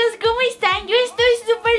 Polinesios, ¿cómo están? Yo estoy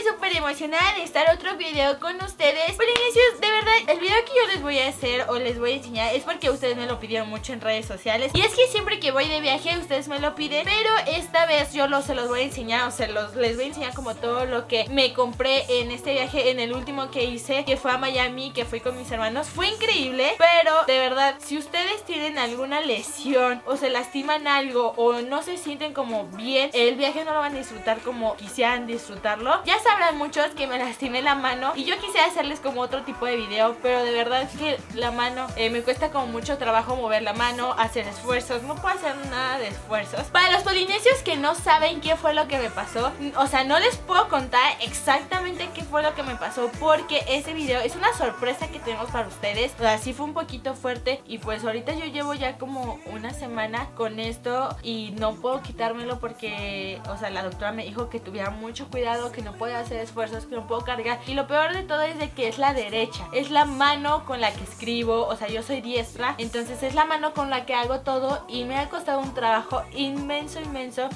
súper emocionada de estar otro video con ustedes. Polinesios, de verdad, el video que yo les voy a hacer o les voy a enseñar es porque ustedes me lo pidieron mucho en redes sociales. Y es que siempre que voy de viaje ustedes me lo piden, pero esta vez yo se los voy a enseñar, les voy a enseñar como todo lo que me compré en este viaje, en el último que hice, que fue a Miami, que fui con mis hermanos. Fue increíble, pero de verdad, si ustedes tienen alguna lesión o se lastiman algo o no se sienten como bien, el viaje no lo van a disfrutar como quisieran disfrutarlo. Ya sabrán muchos que me lastimé la mano y yo quisiera hacerles como otro tipo de video, pero de verdad es que la mano me cuesta como mucho trabajo mover la mano, hacer esfuerzos, no puedo hacer nada de esfuerzos. Para los polinesios que no saben qué fue lo que me pasó, o sea, no les puedo contar exactamente qué fue lo que me pasó porque ese video es una sorpresa que tenemos para ustedes. O sea, sí fue un poquito fuerte y pues ahorita yo llevo ya como una semana con esto y no puedo quitármelo porque, o sea, la doctora me dijo que tuviera mucho cuidado, que no puedo hacer esfuerzos, que no puedo cargar. Y lo peor de todo es de que es la derecha, es la mano con la que escribo, o sea, yo soy diestra, entonces es la mano con la que hago todo y me ha costado un trabajo inmenso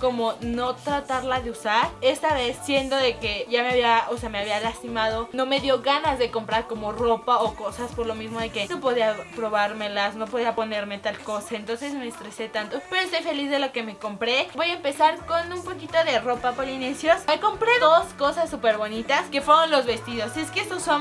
como no tratarla de usar. Esta vez, siendo de que ya me había lastimado, no me dio ganas de comprar como ropa o cosas por lo mismo de que no podía probármelas, no podía ponerme tal cosa, entonces me estresé tanto, pero estoy feliz de lo que me compré. Voy a empezar con un poquito de ropa, polinesios. Me compré dos cosas súper bonitas que fueron los vestidos. Es que estos son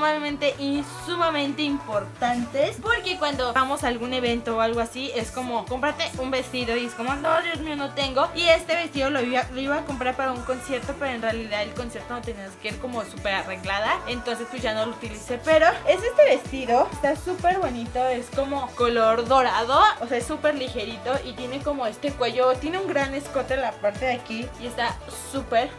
sumamente importantes porque cuando vamos a algún evento o algo así es como cómprate un vestido y es como no, Dios mío, no tengo. Y este vestido lo iba a comprar para un concierto, pero en realidad el concierto no tenías que ir como súper arreglada, entonces pues ya no lo utilicé. Pero es este vestido, está súper bonito, es como color dorado, o sea, es súper ligerito y tiene como este cuello, tiene un gran escote en la parte de aquí y está súper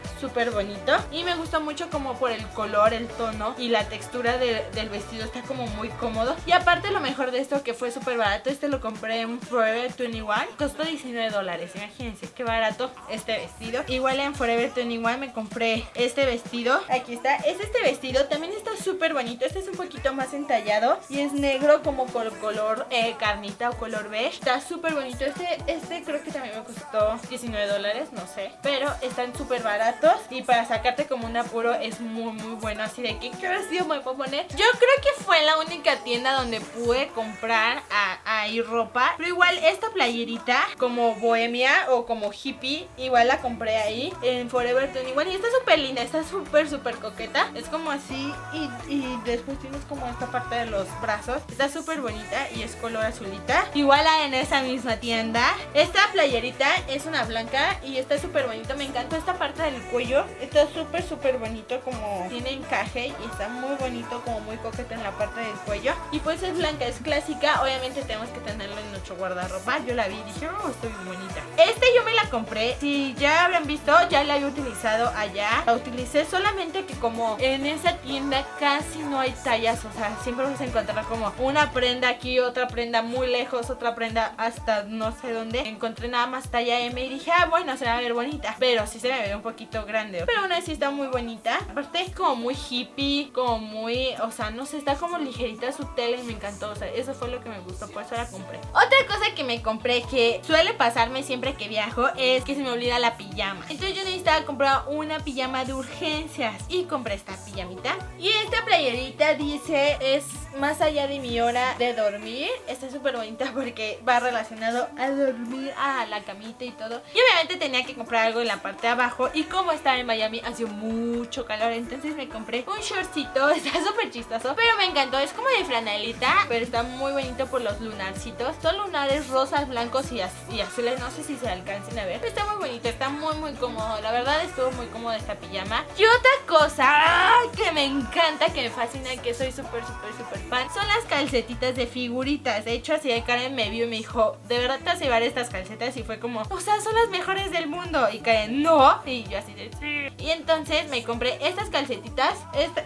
bonito. Y me gusta mucho como por el color, el tono y la textura del vestido, está como muy cómodo. Y aparte lo mejor de esto que fue súper barato, este lo compré en Forever 21, costó $19, imagínense qué barato este vestido. Igual en Forever 21 me compré este vestido, aquí está, es este vestido, también está súper bonito, este es un poquito más entallado y es negro como con color carnita o color beige, está súper bonito. Este creo que también me costó $19, no sé, pero están súper baratos y para sacarte como un apuro es muy bueno, así de que ¿qué vestido me puedo poner? Yo creo que fue la única tienda donde pude comprar ahí ropa, pero igual esta playerita como bohemia o como hippie, igual la compré ahí en Forever 21 y está súper linda, está súper coqueta, es como así y después tienes como esta parte de los brazos, está súper bonita y es color azulita, igual en esa misma tienda. Esta playerita es una blanca y está súper bonito, me encantó esta parte del cuello, está súper bonito, como tiene encaje y está muy bonito, como muy coqueta en la parte del cuello y pues es blanca, es clásica, obviamente tenemos que tenerlo en nuestro guardarropa. Yo la vi y dije, oh, estoy muy bonita. Yo me la compré, si ya habrán visto, ya la había utilizado allá, la utilicé solamente que como en esa tienda casi no hay tallas, o sea, siempre vas a encontrar como una prenda aquí, otra prenda muy lejos, otra prenda hasta no sé dónde. Encontré nada más talla M y dije, bueno, se va a ver bonita, pero sí se me ve un poquito grande, pero aún así está muy bonita. Aparte es como muy hippie, como muy, o sea, no sé, está como ligerita su tela y me encantó, o sea, eso fue lo que me gustó, por eso la compré. Otra cosa que me compré que suele pasarme siempre que viajo es que se me olvida la pijama, entonces yo necesitaba comprar una pijama de urgencias y compré esta pijamita y esta playerita dice es más allá de mi hora de dormir. Está súper bonita porque va relacionado a dormir, a la camita y todo. Y obviamente tenía que comprar algo en la parte de abajo y como estaba en Miami hacía mucho calor, entonces me compré un shortcito, está súper chistoso, pero me encantó, es como de franelita, pero está muy bonito por los lunarcitos, son lunares rosas, blancos y azules, no sé si se alcancen a ver, pero está muy bonito, está muy cómodo, la verdad estuvo muy cómoda esta pijama. Y otra cosa que me encanta, que me fascina, que soy súper fan, son las calcetitas de figuritas. De hecho, así de Karen me vio y me dijo, ¿de verdad te vas a llevar estas calcetas? Y fue como, o sea, son las mejores del mundo. Y Karen, no. Y yo así de, sí. Y entonces me compré estas calcetitas.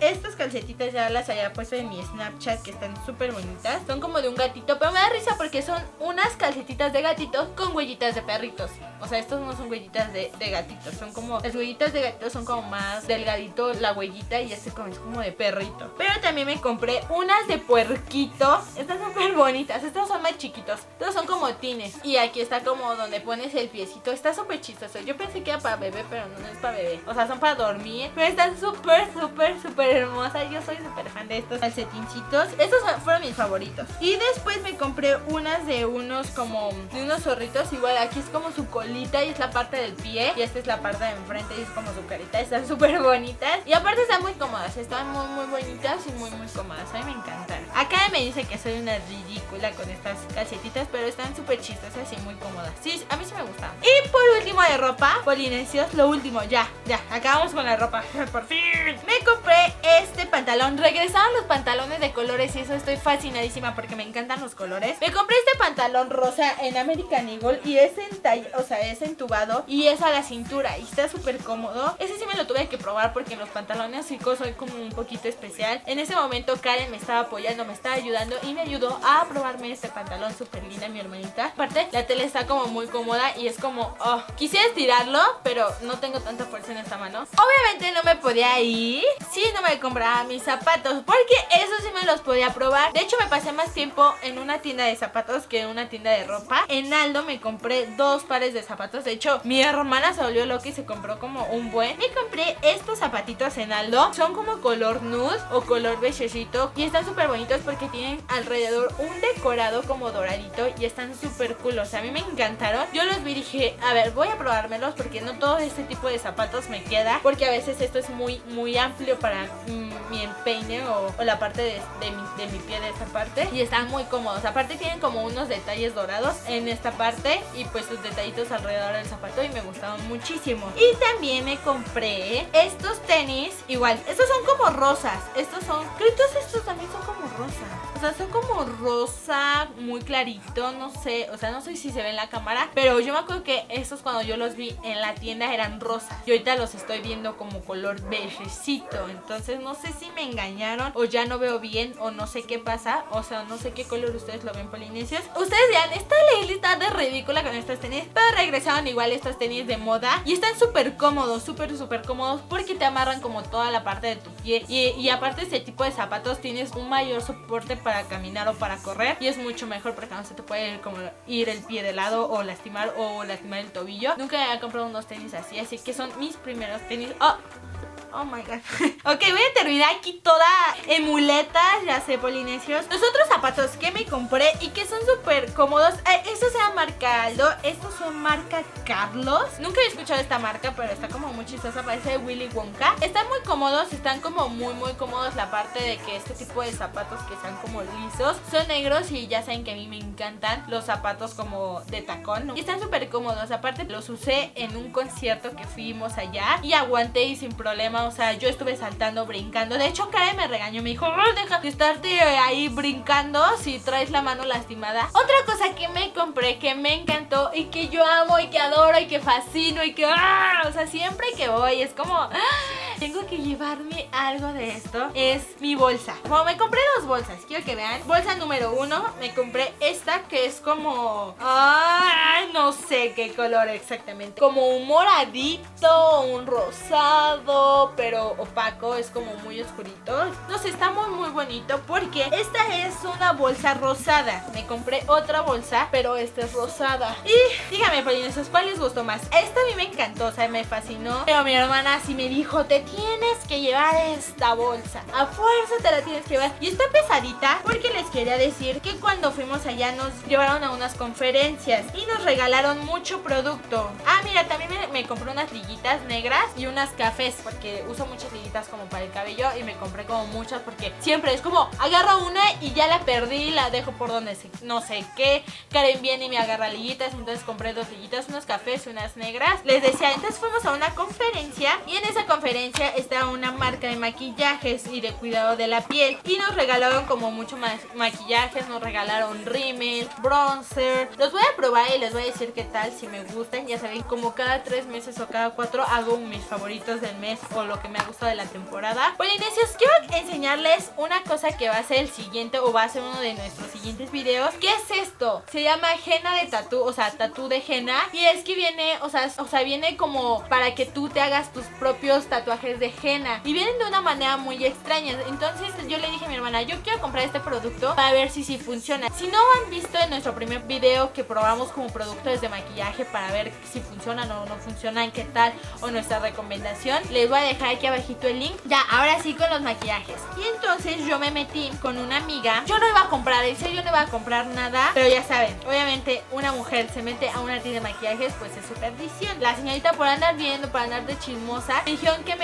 Estas calcetitas ya las había puesto en mi Snapchat, que están súper bonitas. Son como de un gatito, pero me da risa porque son unas calcetitas de gatitos con huellitas de perritos. O sea, estos no son huellitas de gatitos, son como, las huellitas de gatitos son como más delgadito la huellita y este como es como de perrito. Pero también me compré unas unas de puerquito. Están súper bonitas. Estos son más chiquitos. Estos son como tines. Y aquí está como donde pones el piecito. Está súper chistoso. Yo pensé que era para bebé, pero no es para bebé. O sea, son para dormir. Pero están súper hermosas. Yo soy súper fan de estos calcetincitos. Estos fueron mis favoritos. Y después me compré unas de unos como de unos zorritos. Igual aquí es como su colita y es la parte del pie. Y esta es la parte de enfrente y es como su carita. Están súper bonitas. Y aparte están muy cómodas. Están muy bonitas y muy cómodas. A mí me encantan. Acá me dice que soy una ridícula con estas calcetitas, pero están súper chistosas y muy cómodas. Sí, a mí sí me gustan. Y por último de ropa, polinesios, lo último, ya, acabamos con la ropa. Por fin. Me compré este pantalón. Regresaron los pantalones de colores y eso estoy fascinadísima porque me encantan los colores. Me compré este pantalón rosa en American Eagle y es es entubado y es a la cintura y está súper cómodo. Ese sí me lo tuve que probar porque en los pantalones chicos soy como un poquito especial. En ese momento Karen me estaba apoyando, me estaba ayudando y me ayudó a probarme este pantalón súper linda, mi hermanita. Aparte la tela está como muy cómoda y es como, quisiera estirarlo, pero no tengo tanta fuerza en esta mano. Obviamente no me podía ir si no me compraba mis zapatos, porque eso sí me los podía probar. De hecho me pasé más tiempo en una tienda de zapatos que en una tienda de ropa. En Aldo me compré 2 pares de zapatos. De hecho mi hermana se volvió loca y se compró como un buen. Me compré estos zapatitos en Aldo. Son como color nude o color beigecito y están súper bonitos porque tienen alrededor un decorado como doradito y están súper cool. O sea, a mí me encantaron. Yo los vi y dije, a ver, voy a probármelos porque no todo este tipo de zapatos me queda, porque a veces esto es muy amplio para mi empeine o la parte de mi pie de esa parte y están muy cómodos. Aparte tienen como unos detalles dorados en esta parte y pues sus detallitos alrededor del zapato y me gustaron muchísimo. Y también me compré estos tenis, igual, estos son como rosas, estos son, creo que estos también son como rosas. O sea, son como rosa, muy clarito, no sé, o sea, no sé si se ve en la cámara, pero yo me acuerdo que estos cuando yo los vi en la tienda eran rosas. Y ahorita los estoy viendo como color beigecito, entonces no sé si me engañaron o ya no veo bien o no sé qué pasa, o sea, no sé qué color ustedes lo ven, polinesios. Ustedes vean, esta Leili está de ridícula con estos tenis, pero regresaron igual estos tenis de moda y están súper cómodos, súper cómodos porque te amarran como toda la parte de tu pie y aparte este tipo de zapatos tienes un mayor soporte para caminar o para correr y es mucho mejor porque no se te puede ir el pie de lado o lastimar el tobillo. Nunca me había comprado unos tenis así que son mis primeros tenis. Oh my god. Ok, voy a terminar aquí toda en muletas, ya sé, polinesios. Los otros zapatos que me compré y que son súper cómodos, estos son marca Aldo, estos son marca Carlos. Nunca he escuchado esta marca, pero está como muy chistosa, parece Willy Wonka. Están muy cómodos, están como muy cómodos. La parte de que este tipo de zapatos que están como lisos son negros y ya saben que a mí me encantan los zapatos como de tacón, ¿no? Y están súper cómodos. Aparte los usé en un concierto que fuimos allá y aguanté y sin problema. O sea, yo estuve saltando, brincando. De hecho, Karen me regañó, me dijo, deja de estarte ahí brincando si traes la mano lastimada. Otra cosa que me compré, que me encantó y que yo amo y que adoro y que fascino y que, o sea, siempre que voy es como, tengo que llevarme algo de esto, es mi bolsa. Como me compré 2 bolsas, quiero que vean. Bolsa número 1, me compré esta que es como, no sé qué color exactamente, como un moradito, un rosado, pero opaco, es como muy oscurito. No sé, está muy bonito porque esta es una bolsa rosada. Me compré otra bolsa, pero esta es rosada. Y dígame, polinesios, ¿cuál les gustó más? Esta a mí me encantó, o sea, me fascinó. Pero mi hermana sí me dijo, te tienes que llevar esta bolsa, a fuerza te la tienes que llevar. Y está pesadita porque les quería decir que cuando fuimos allá nos llevaron a unas conferencias y nos regalaron mucho producto. Mira, también me compré unas liguitas negras y unas cafés porque uso muchas liguitas como para el cabello y me compré como muchas porque siempre es como agarro una y ya la perdí, la dejo por donde no sé qué. Karen viene y me agarra liguitas, entonces compré 2 liguitas, unas cafés y unas negras. Les decía, entonces fuimos a una conferencia y en esa conferencia estaba una marca de maquillajes y de cuidado de la piel y nos regalaron como mucho más maquillajes, nos regalaron rímel, bronzer. Los voy a probar y les voy a decir qué tal, si me gustan. Ya saben, como cada 3 meses o cada 4 hago mis favoritos del mes o lo que me ha gustado de la temporada. Polinesios, quiero enseñarles una cosa que va a ser el siguiente, o va a ser uno de nuestros siguientes videos. ¿Qué es esto? Se llama henna de tatú, o sea, tatú de henna. Y es que viene, o sea, viene como para que tú te hagas tus propios tatuajes de henna. Y vienen de una manera muy extraña. Entonces yo le dije a mi hermana, yo quiero comprar este producto para ver si funciona. Si no han visto en nuestro primer video que probamos como productos de maquillaje para ver si funcionan o no funcionan, qué tal, o nuestra recomendación, les voy a dejar aquí abajito el link. Ya, ahora sí con los maquillajes. Y entonces yo me metí con una amiga. Yo no iba a comprar, en serio no iba a comprar nada, pero ya saben, obviamente una mujer se mete a una tienda de maquillajes, pues es su perdición. La señorita, por andar viendo, por andar de chismosa, me dijeron que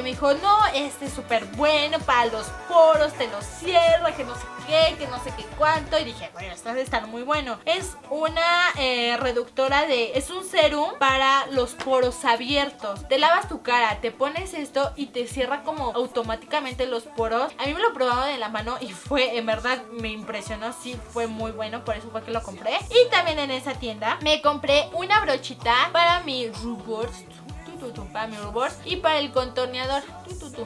me dijo, no, este es súper bueno para los poros, te lo cierra, que no sé qué, que no sé qué cuánto. Y dije, bueno, esto debe estar muy bueno. Es una reductora es un serum para los poros abiertos. Te lavas tu cara, te pones esto y te cierra como automáticamente los poros. A mí me lo probaron en la mano y fue, en verdad, me impresionó. Sí, fue muy bueno, por eso fue que lo compré. Y también en esa tienda me compré una brochita para mi rubors, para mi rubor, y para el contorneador.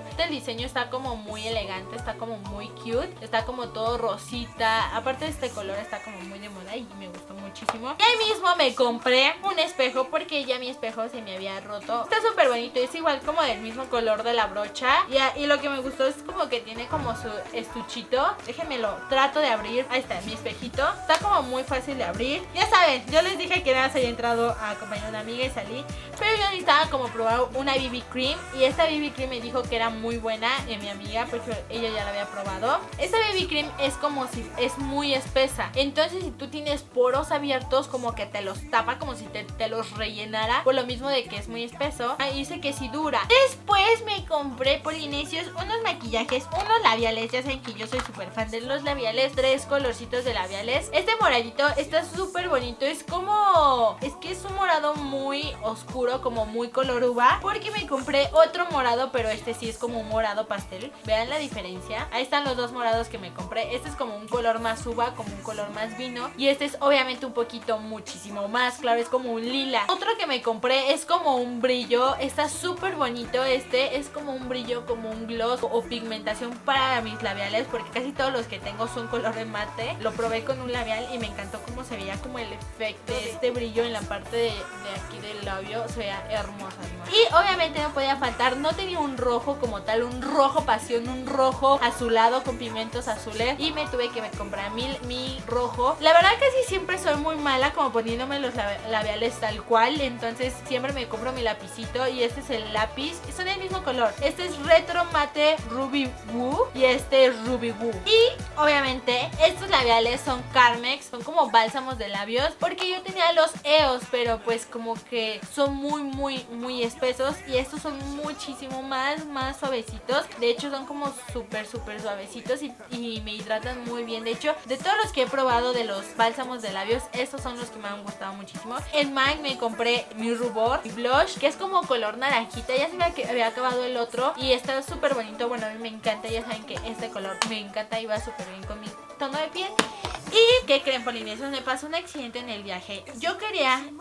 Este diseño está como muy elegante, está como muy cute, está como todo rosita. Aparte de este color está como muy de moda y me gustó muchísimo. Y ahí mismo me compré un espejo porque ya mi espejo se me había roto. Está súper bonito, es igual como del mismo color de la brocha. Y lo que me gustó es como que tiene como su estuchito. Déjenme lo trato de abrir. Ahí está mi espejito. Está como muy fácil de abrir. Ya saben, yo les dije que nada se había entrado a acompañar a una amiga y salí, pero yo necesitaba como probar una BB cream. Y esta BB cream me dijo que era muy buena mi amiga, porque ella ya la había probado. Esta BB cream es como si es muy espesa. Entonces si tú tienes poros abiertos, como que te los tapa, como si te los rellenara, por lo mismo de que es muy espeso. Y dice que sí dura. Después me compré, polinesios, unos maquillajes, unos labiales. Ya saben que yo soy súper fan de los labiales. 3 colorcitos de labiales. Este moradito está súper bonito. Es como... es que es un morado muy oscuro, como muy color uva, porque me compré otro morado, pero este sí es como un morado pastel. Vean la diferencia. Ahí están los dos morados que me compré. Este es como un color más uva, como un color más vino, y este es obviamente un poquito muchísimo más claro, es como un lila. Otro que me compré es como un brillo. Está súper bonito. Este es como un brillo, como un gloss o pigmentación para mis labiales, porque casi todos los que tengo son color de mate. Lo probé con un labial y me encantó cómo se veía como el efecto de este brillo en la parte de aquí del labio. Se veía hermosa. Y obviamente no podía faltar, no tenía un rojo como tal, un rojo pasión, un rojo azulado con pigmentos azules, y me tuve que comprar mi rojo. La verdad casi siempre soy muy mala como poniéndome los labiales tal cual, entonces siempre me compro mi lapicito, y este es el lápiz, son del mismo color. Este es Retro Mate Ruby Woo y este es Ruby Woo. Y obviamente estos labiales son Carmex, son como bálsamos de labios, porque yo tenía los EOS, pero pues como que son muy espesos, y estos son muchísimo más suavecitos. De hecho son como súper suavecitos y me hidratan muy bien. De hecho, de todos los que he probado de los bálsamos de labios, estos son los que me han gustado muchísimo. En MAC me compré mi rubor, mi blush, que es como color naranjita. Ya se me había acabado el otro y está súper bonito. Bueno, a mí me encanta, ya saben que este color me encanta y va súper bien con mi tono de piel. ¿Y qué creen, polinesios? Me pasó un accidente en el viaje. Yo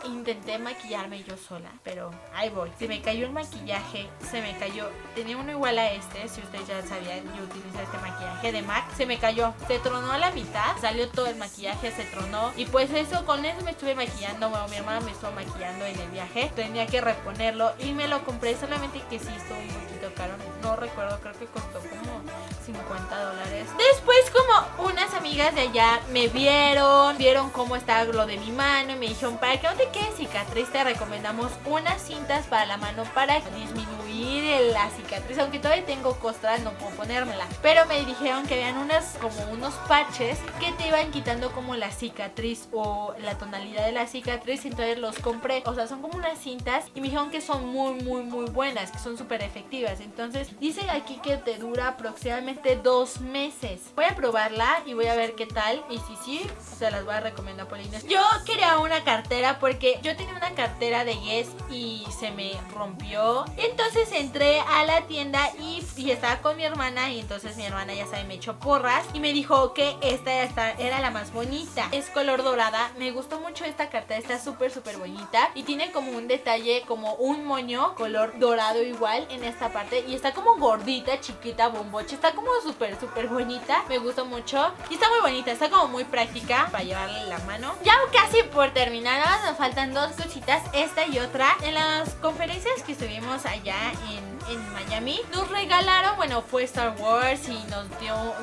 intenté maquillarme yo sola, pero ahí voy. Se me cayó el maquillaje, se me cayó. Tenía uno igual a este, si ustedes ya sabían, yo utilicé este maquillaje de MAC. Se me cayó, se tronó a la mitad, salió todo el maquillaje, se tronó. Y pues eso, con eso me estuve maquillando. Bueno, mi hermana me estuvo maquillando en el viaje. Tenía que reponerlo y me lo compré, solamente que sí estuvo un poquito caro. No recuerdo, creo que costó como $50. Después, como unas amigas de allá me vieron cómo estaba lo de mi mano y me dijeron, para que no te quede cicatriz, te recomendamos unas cintas para la mano para disminuir la cicatriz. Aunque todavía tengo costras, no puedo ponérmela, pero me dijeron que habían unos parches que te iban quitando como la cicatriz o la tonalidad de la cicatriz. Entonces los compré, o sea, son como unas cintas, y me dijeron que son muy buenas, que son súper efectivas. Entonces dice aquí que te dura aproximadamente 2 meses. Voy a probarla y voy a ver qué tal, y si sí, se las voy a recomendar, polines. Yo quería una cartera porque yo tenía una cartera de Guess y se me rompió. Entonces Entonces entré a la tienda y estaba con mi hermana. Y entonces mi hermana, ya sabe, me echó porras y me dijo que esta era la más bonita. Es color dorada. Me gustó mucho esta cartera, está súper bonita. Y tiene como un detalle, como un moño color dorado igual en esta parte. Y está como gordita, chiquita, bomboche. Está como súper bonita. Me gustó mucho. Y está muy bonita, está como muy práctica para llevarle la mano. Ya casi por terminar, nada más nos faltan dos cositas, esta y otra. En las conferencias que estuvimos allá en Miami, nos regalaron, bueno, fue Star Wars y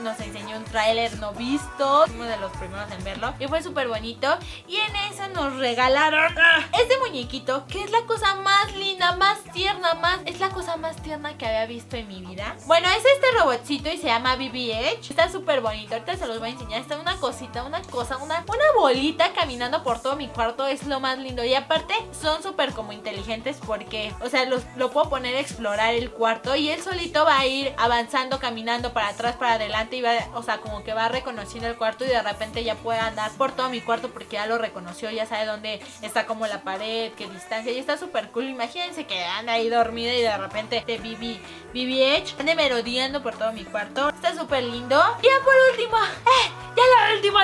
nos enseñó un tráiler no visto. Fuimos de los primeros en verlo y fue súper bonito. Y en eso nos regalaron este muñequito, que es la cosa más linda, más tierna, es la cosa más tierna que había visto en mi vida. Bueno, es este robotcito y se llama BB-8. Está súper bonito, ahorita se los voy a enseñar. Está una cosita, una bolita caminando por todo mi cuarto. Es lo más lindo. Y aparte son súper como inteligentes porque, o sea, lo puedo poner a explorar el cuarto y él solito va a ir avanzando, caminando para atrás, para adelante y va, o sea, como que va reconociendo el cuarto y de repente ya puede andar por todo mi cuarto porque ya lo reconoció, ya sabe dónde está como la pared, qué distancia, y está súper cool. Imagínense que anda ahí dormida y de repente te BB-8 ande merodeando por todo mi cuarto. Está súper lindo. Y ya por último,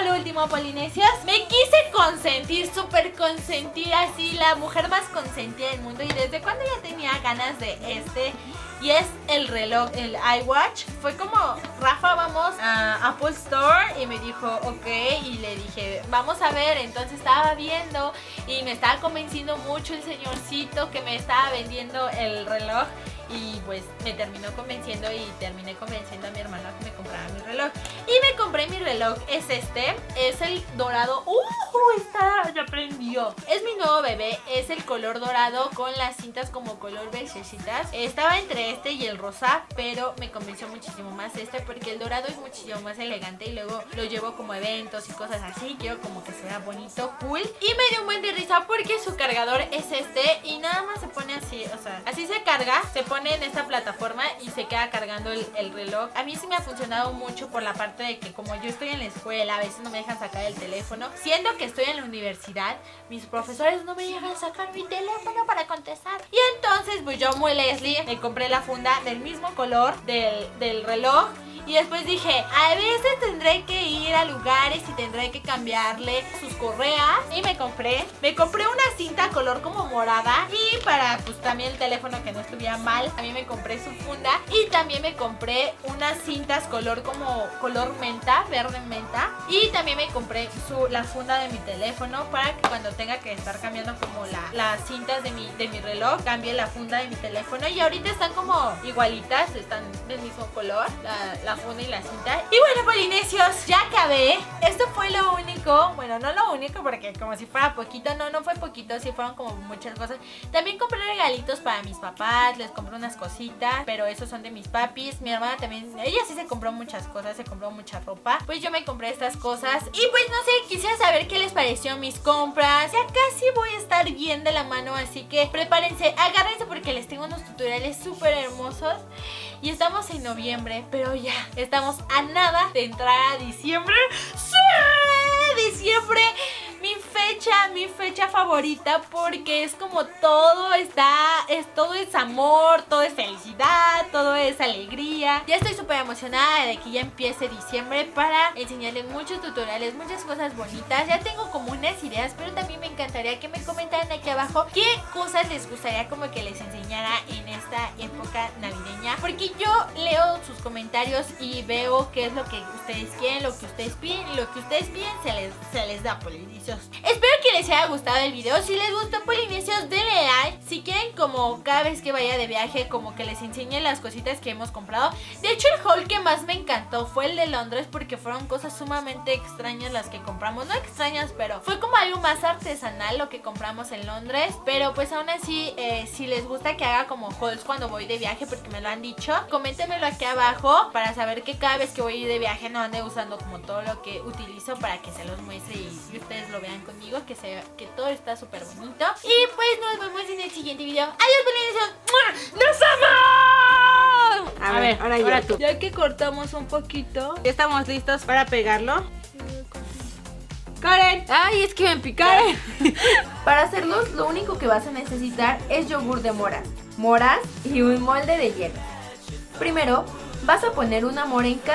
lo último, Polinesios, me quise consentir, súper consentir, así la mujer más consentida del mundo. Y desde cuando ya tenía ganas de este, y es el reloj, el iWatch. Fue como, Rafa, vamos a Apple Store, y me dijo, ok, y le dije, vamos a ver. Entonces estaba viendo y me estaba convenciendo mucho el señorcito que me estaba vendiendo el reloj. Y pues me terminó convenciendo y terminé convenciendo a mi hermano que me comprara mi reloj. Y me compré mi reloj, es el dorado. Ya prendió. Es mi nuevo bebé, es el color dorado con las cintas como color bececitas. Estaba entre este y el rosa, pero me convenció muchísimo más este porque el dorado es muchísimo más elegante y luego lo llevo como a eventos y cosas así. Quiero como que sea bonito, cool. Y me dio un buen de risa porque su cargador es y nada más se pone así, o sea, así se carga, se pone en esta plataforma y se queda cargando el reloj. A mí sí me ha funcionado mucho por la parte de que como yo estoy en la escuela, a veces no me dejan sacar el teléfono. Siendo que estoy en la universidad, mis profesores no me dejan sacar mi teléfono para contestar. Y entonces pues yo, muy Leslie, me compré la funda del mismo color del reloj. Y después dije, a veces tendré que ir a lugares y tendré que cambiarle sus correas. Y me compré una cinta color como morada. Y para pues también el teléfono que no estuviera mal, también me compré su funda. Y también me compré unas cintas color menta, verde menta. Y también me compré la funda de mi teléfono para que cuando tenga que estar cambiando como las cintas de mi reloj, cambie la funda de mi teléfono. Y ahorita están como igualitas, están del mismo color, la funda y la cinta. Y bueno, Polinesios, ya acabé. Esto fue lo único. Bueno, no lo único porque como si fuera poquito. No fue poquito, sí fueron como muchas cosas. También compré regalitos para mis papás. Les compré unas cositas, pero esos son de mis papis. Mi hermana también, ella sí se compró muchas cosas, se compró mucha ropa. Pues yo me compré estas cosas. Y pues no sé, quisiera saber qué les pareció mis compras. Ya casi voy a estar bien de la mano, así que prepárense, agárrense porque les tengo unos tutoriales súper hermosos. Y estamos en noviembre, pero ya estamos a nada de entrar a diciembre. ¡Sí! Diciembre, mi fecha favorita, porque es como todo todo es amor, todo es felicidad, todo es alegría. Ya estoy súper emocionada de que ya empiece diciembre para enseñarles muchos tutoriales, muchas cosas bonitas. Ya tengo como unas ideas, pero también me encantaría que me comentaran aquí abajo qué cosas les gustaría como que les enseñara en esta época navideña, porque yo leo sus comentarios y veo qué es lo que ustedes quieren, lo que ustedes piden, y lo que ustedes piden se les da, Polinesios. Espero que les haya gustado el video. Si les gustó, Polinesios, denle like. Si quieren como cada vez que vaya de viaje como que les enseñe las cositas que hemos comprado. De hecho, el haul que más me encantó fue el de Londres, porque fueron cosas sumamente extrañas las que compramos. No extrañas, pero fue como algo más artesanal lo que compramos en Londres. Pero pues aún así, si les gusta que haga como hauls cuando voy de viaje, porque me lo han dicho, coméntenmelo aquí abajo para saber que cada vez que voy de viaje no ande usando como todo lo que utilizo, para que se los muestre y ustedes lo vean conmigo, que todo está súper bonito. Y pues nos vemos en el siguiente video. ¡Adiós, Polinesios! ¡Nos amamos! A ver, ahora tú. Ya que cortamos un poquito, Ya estamos listos para pegarlo. Karen. Ay, es que me picaron. Para hacerlos, lo único que vas a necesitar es yogur de moras y un molde de hielo. Primero, vas a poner una mora en cada